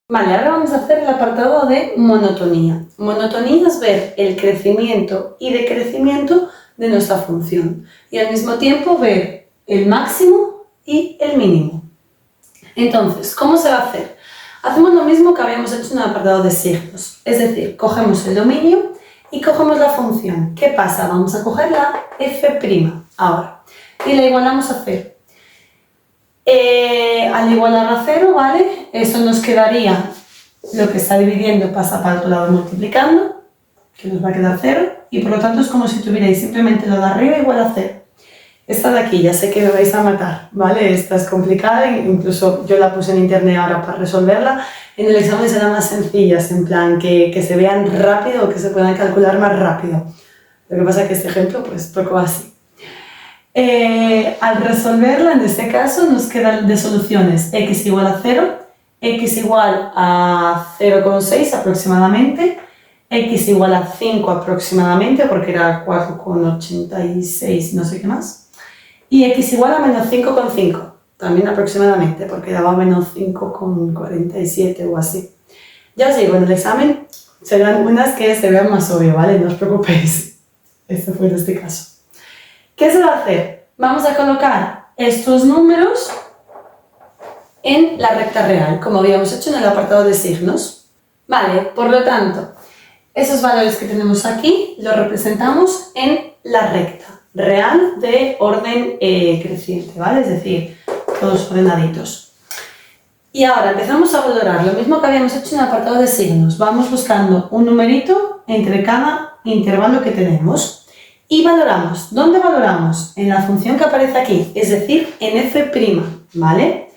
Vale, ahora vamos a hacer el apartado de monotonía. Monotonía es ver el crecimiento y decrecimiento de nuestra función y al mismo tiempo ver el máximo y el mínimo. Entonces, ¿cómo se va a hacer? Hacemos lo mismo que habíamos hecho en el apartado de signos, es decir, cogemos el dominio y cogemos la función. ¿Qué pasa? Vamos a coger la f' ahora y la igualamos a 0. Al igualar a 0, ¿vale? Eso nos quedaría, lo que está dividiendo pasa para el otro lado multiplicando, que nos va a quedar 0, y por lo tanto es como si tuvierais simplemente lo de arriba igual a 0. Esta de aquí, ya sé que me vais a matar, ¿vale? Esta es complicada, incluso yo la puse en internet ahora para resolverla. En el examen serán más sencillas, en plan que se vean rápido o que se puedan calcular más rápido. Lo que pasa es que este ejemplo pues tocó así. Al resolverla, en este caso, nos quedan de soluciones x igual a 0, x igual a 0,6 aproximadamente, x igual a 5 aproximadamente, porque era 4,86 no sé qué más, y x igual a menos 5,5, también aproximadamente, porque daba menos 5,47 o así. Ya os digo, en el examen serán unas que se vean más obvio, ¿vale? No os preocupéis, este fue en este caso. ¿Qué se va a hacer? Vamos a colocar estos números en la recta real, como habíamos hecho en el apartado de signos. Vale, por lo tanto, esos valores que tenemos aquí los representamos en la recta real de orden creciente, ¿vale? Es decir, todos ordenaditos. Y ahora empezamos a valorar lo mismo que habíamos hecho en el apartado de signos. Vamos buscando un numerito entre cada intervalo que tenemos. Y valoramos. ¿Dónde valoramos? En la función que aparece aquí, es decir, en f', ¿vale?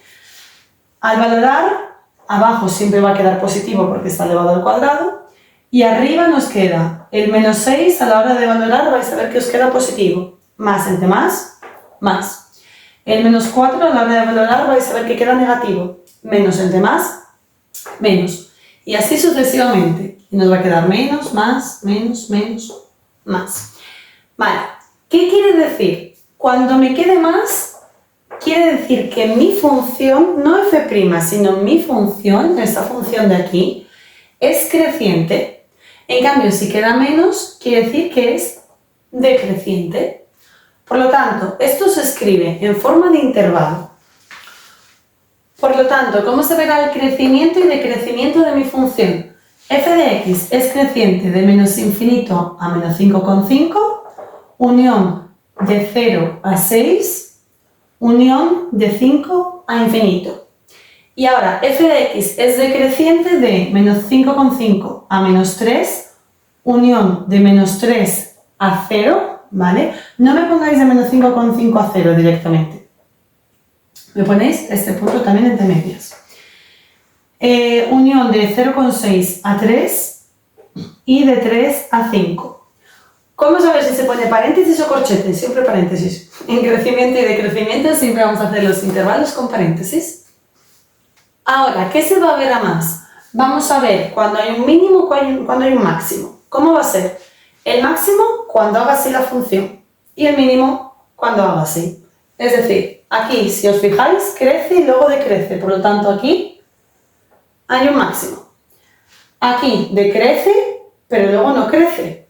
Al valorar, abajo siempre va a quedar positivo porque está elevado al cuadrado, y arriba nos queda el menos 6, a la hora de valorar vais a ver que os queda positivo. Más entre más, más. El menos 4, a la hora de valorar vais a ver que queda negativo. Menos entre más, menos. Y así sucesivamente. Y nos va a quedar menos, más, menos, menos, más. Vale, ¿qué quiere decir? Cuando me quede más, quiere decir que mi función, no f', sino mi función, esta función de aquí, es creciente. En cambio, si queda menos, quiere decir que es decreciente. Por lo tanto, esto se escribe en forma de intervalo. Por lo tanto, ¿cómo se verá el crecimiento y decrecimiento de mi función? F de x es creciente de menos infinito a menos 5,5, unión de 0 a 6, unión de 5 a infinito. Y ahora, f de x es decreciente de menos 5,5 a menos 3, unión de menos 3 a 0, ¿vale? No me pongáis de menos 5,5 a 0 directamente. Me ponéis este punto también entre medias. Unión de 0,6 a 3 y de 3 a 5. ¿Cómo saber si se pone paréntesis o corchete? Siempre paréntesis. En crecimiento y decrecimiento siempre vamos a hacer los intervalos con paréntesis. Ahora, ¿qué se va a ver a más? Vamos a ver cuando hay un mínimo, cuando hay un máximo. ¿Cómo va a ser? El máximo cuando haga así la función y el mínimo cuando haga así. Es decir, aquí, si os fijáis, crece y luego decrece. Por lo tanto, aquí hay un máximo. Aquí decrece, pero luego no crece.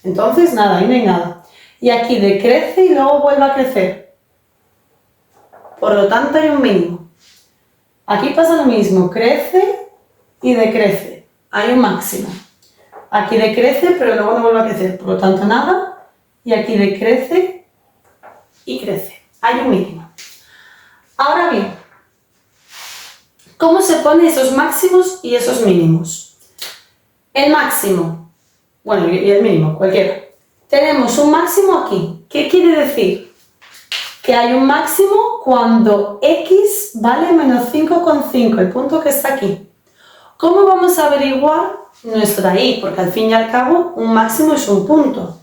Entonces, nada, ahí no hay nada. Y aquí decrece y luego vuelve a crecer. Por lo tanto, hay un mínimo. Aquí pasa lo mismo, crece y decrece. Hay un máximo. Aquí decrece, pero luego no vuelve a crecer. Por lo tanto, nada. Y aquí decrece y crece. Hay un mínimo. Ahora bien, ¿cómo se ponen esos máximos y esos mínimos? El máximo. Bueno, y el mínimo, cualquiera. Tenemos un máximo aquí. ¿Qué quiere decir? Que hay un máximo cuando x vale menos 5,5, el punto que está aquí. ¿Cómo vamos a averiguar nuestra y? Porque al fin y al cabo, un máximo es un punto.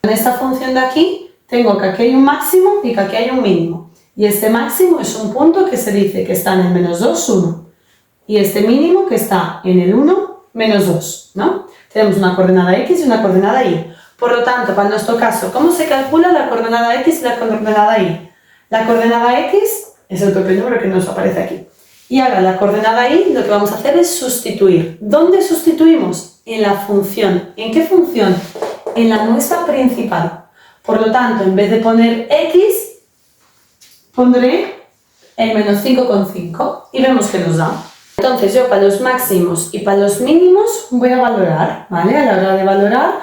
En esta función de aquí, tengo que aquí hay un máximo y que aquí hay un mínimo. Y este máximo es un punto que se dice que está en el menos 2, 1. Y este mínimo que está en el 1, menos 2, ¿no? Tenemos una coordenada x y una coordenada y. Por lo tanto, para nuestro caso, ¿cómo se calcula la coordenada x y la coordenada y? La coordenada x es el propio número que nos aparece aquí. Y ahora la coordenada y lo que vamos a hacer es sustituir. ¿Dónde sustituimos? En la función. ¿En qué función? En la nuestra principal. Por lo tanto, en vez de poner x, pondré el menos 5,5 y vemos que nos da. Entonces yo para los máximos y para los mínimos voy a valorar, ¿vale? A la hora de valorar,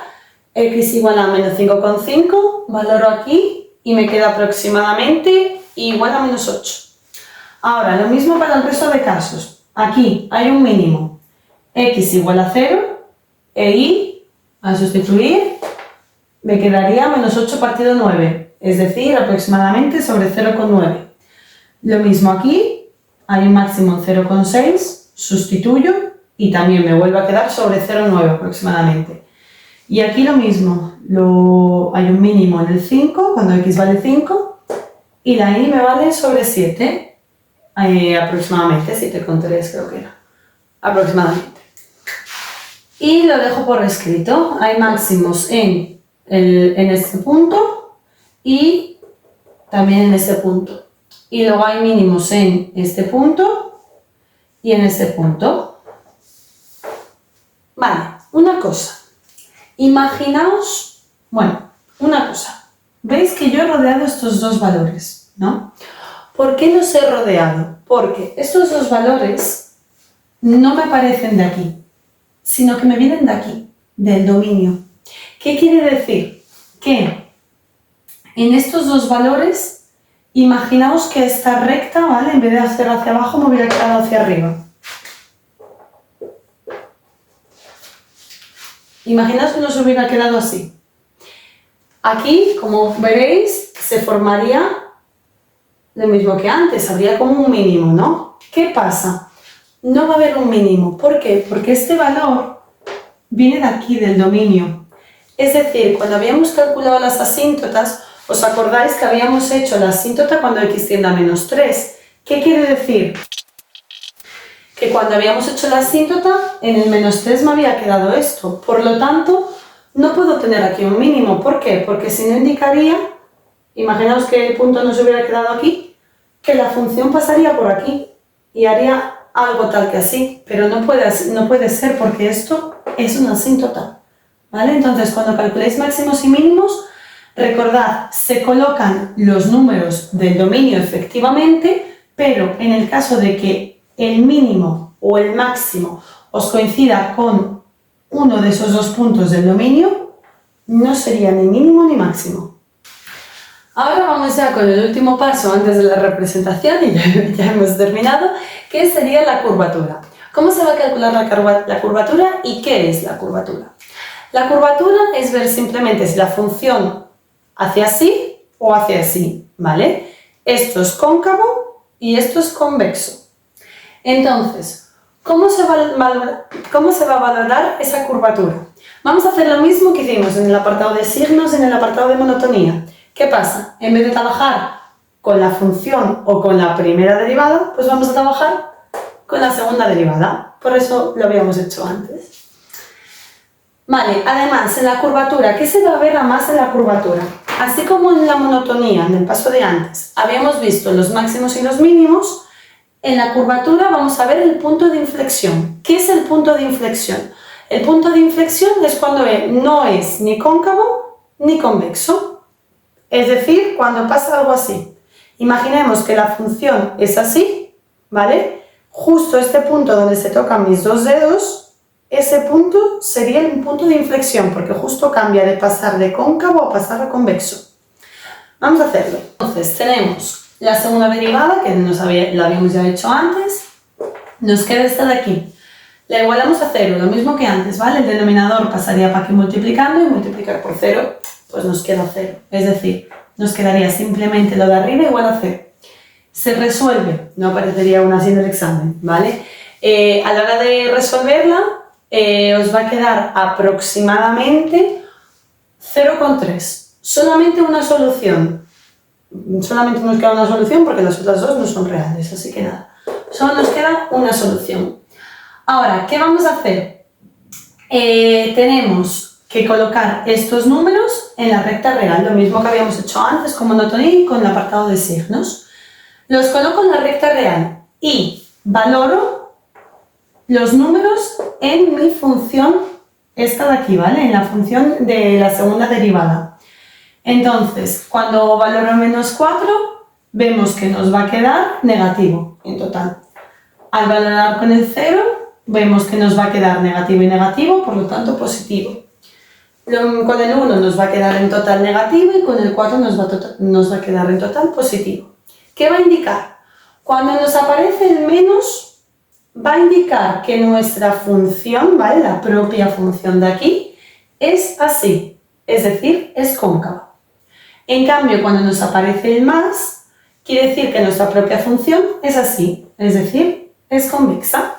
x igual a menos 5,5, valoro aquí y me queda aproximadamente igual a menos 8. Ahora, lo mismo para el resto de casos. Aquí hay un mínimo, x igual a 0, e y, al sustituir, me quedaría menos 8 partido 9, es decir, aproximadamente sobre 0,9. Lo mismo aquí, hay un máximo 0,6, sustituyo y también me vuelve a quedar sobre 0,9 aproximadamente. Y aquí lo mismo, hay un mínimo en el 5, cuando x vale 5, y la y me vale sobre 7. Aproximadamente, 7,3 creo que era, aproximadamente. Y lo dejo por escrito, hay máximos en este punto y también en este punto. Y luego hay mínimos en este punto y en este punto. Vale, una cosa, imaginaos, una cosa, veis que yo he rodeado estos dos valores, ¿no? ¿Por qué los he rodeado? Porque estos dos valores no me aparecen de aquí, sino que me vienen de aquí, del dominio. ¿Qué quiere decir? Que en estos dos valores, imaginaos que esta recta, ¿vale? En vez de hacer hacia abajo, me hubiera quedado hacia arriba. Imaginaos que nos hubiera quedado así. Aquí, como veréis, se formaría lo mismo que antes, habría como un mínimo, ¿no? ¿Qué pasa? No va a haber un mínimo. ¿Por qué? Porque este valor viene de aquí, del dominio. Es decir, cuando habíamos calculado las asíntotas, ¿os acordáis que habíamos hecho la asíntota cuando x tiende a menos 3? ¿Qué quiere decir? Que cuando habíamos hecho la asíntota, en el menos 3 me había quedado esto. Por lo tanto, no puedo tener aquí un mínimo. ¿Por qué? Porque si no indicaría, imaginaos que el punto nos hubiera quedado aquí, que la función pasaría por aquí y haría algo tal que así, pero no puede ser porque esto es una asíntota, ¿vale? Entonces, cuando calculéis máximos y mínimos, recordad, se colocan los números del dominio efectivamente, pero en el caso de que el mínimo o el máximo os coincida con uno de esos dos puntos del dominio, no sería ni mínimo ni máximo. Ahora vamos ya con el último paso antes de la representación y ya hemos terminado, que sería la curvatura. ¿Cómo se va a calcular la curvatura y qué es la curvatura? La curvatura es ver simplemente si la función hacia así o hacia así, ¿vale? Esto es cóncavo y esto es convexo. Entonces, ¿cómo se va a valorar esa curvatura? Vamos a hacer lo mismo que hicimos en el apartado de signos, en el apartado de monotonía. ¿Qué pasa? En vez de trabajar con la función o con la primera derivada, pues vamos a trabajar con la segunda derivada. Por eso lo habíamos hecho antes. Vale, además, en la curvatura, ¿qué se va a ver a más en la curvatura? Así como en la monotonía, en el paso de antes, habíamos visto los máximos y los mínimos, en la curvatura vamos a ver el punto de inflexión. ¿Qué es el punto de inflexión? El punto de inflexión es cuando no es ni cóncavo ni convexo. Es decir, cuando pasa algo así. Imaginemos que la función es así, ¿vale? Justo este punto donde se tocan mis dos dedos, ese punto sería un punto de inflexión, porque justo cambia de pasar de cóncavo a pasar a convexo. Vamos a hacerlo. Entonces, tenemos la segunda derivada, que la habíamos ya hecho antes. Nos queda esta de aquí. La igualamos a 0, lo mismo que antes, ¿vale? El denominador pasaría para aquí multiplicando y multiplicar por 0. Pues nos queda 0, es decir, nos quedaría simplemente lo de arriba igual a 0. Se resuelve, no aparecería una así en el examen, ¿vale? A la hora de resolverla, os va a quedar aproximadamente 0,3. Solamente una solución. Solamente nos queda una solución porque las otras dos no son reales, así que nada. Solo nos queda una solución. Ahora, ¿qué vamos a hacer? Tenemos que colocar estos números en la recta real, lo mismo que habíamos hecho antes con monotonía y con el apartado de signos. Los coloco en la recta real y valoro los números en mi función, esta de aquí, ¿vale? En la función de la segunda derivada. Entonces, cuando valoro menos 4, vemos que nos va a quedar negativo en total. Al valorar con el 0, vemos que nos va a quedar negativo y negativo, por lo tanto positivo. Con el 1 nos va a quedar en total negativo y con el 4 nos va a quedar en total positivo. ¿Qué va a indicar? Cuando nos aparece el menos, va a indicar que nuestra función, ¿vale? La propia función de aquí, es así, es decir, es cóncava. En cambio, cuando nos aparece el más, quiere decir que nuestra propia función es así, es decir, es convexa.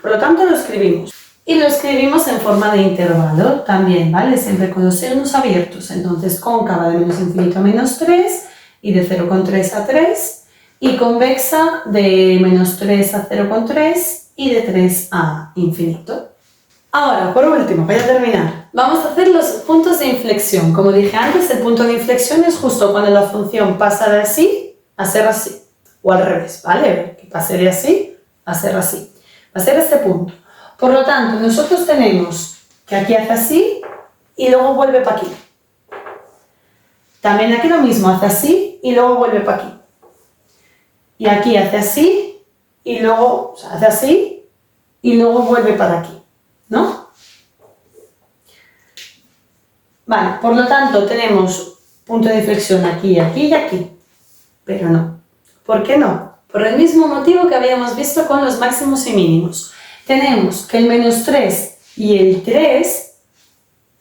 Por lo tanto, lo escribimos. Y lo escribimos en forma de intervalo también, ¿vale? Siempre con los signos abiertos. Entonces, cóncava de menos infinito a menos 3 y de 0,3 a 3. Y convexa de menos 3 a 0,3 y de 3 a infinito. Ahora, por último, para terminar, vamos a hacer los puntos de inflexión. Como dije antes, el punto de inflexión es justo cuando la función pasa de así a ser así. O al revés, ¿vale? Que pase de así a ser así. Va a ser este punto. Por lo tanto, nosotros tenemos que aquí hace así y luego vuelve para aquí. También aquí lo mismo, hace así y luego vuelve para aquí. Y aquí hace así y luego, o sea, hace así y luego vuelve para aquí, ¿no? Vale, por lo tanto tenemos punto de inflexión aquí, aquí y aquí. Pero no. ¿Por qué no? Por el mismo motivo que habíamos visto con los máximos y mínimos. Tenemos que el menos 3 y el 3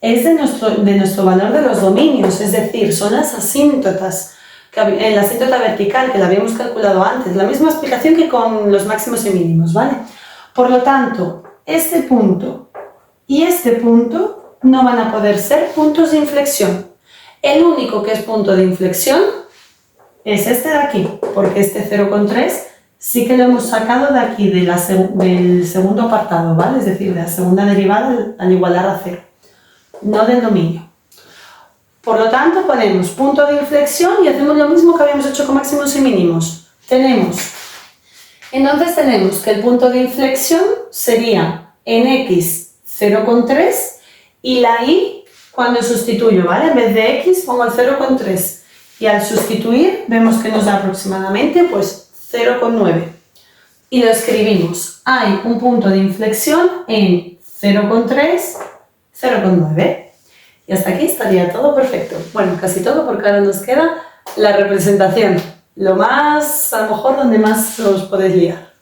es de nuestro valor de los dominios, es decir, son las asíntotas, la asíntota vertical que la habíamos calculado antes, la misma explicación que con los máximos y mínimos, ¿vale? Por lo tanto, este punto y este punto no van a poder ser puntos de inflexión. El único que es punto de inflexión es este de aquí, porque este 0,3 sí que lo hemos sacado de aquí, del segundo apartado, ¿vale? Es decir, de la segunda derivada al igualar a 0, no del dominio. Por lo tanto, ponemos punto de inflexión y hacemos lo mismo que habíamos hecho con máximos y mínimos. Entonces tenemos que el punto de inflexión sería en x 0,3 y la y cuando sustituyo, ¿vale? En vez de x pongo el 0,3 y al sustituir vemos que nos da aproximadamente pues 0,9 y lo escribimos. Hay un punto de inflexión en 0,3, 0,9 y hasta aquí estaría todo perfecto. Bueno, casi todo porque ahora nos queda la representación. Lo más, a lo mejor, donde más os podéis liar.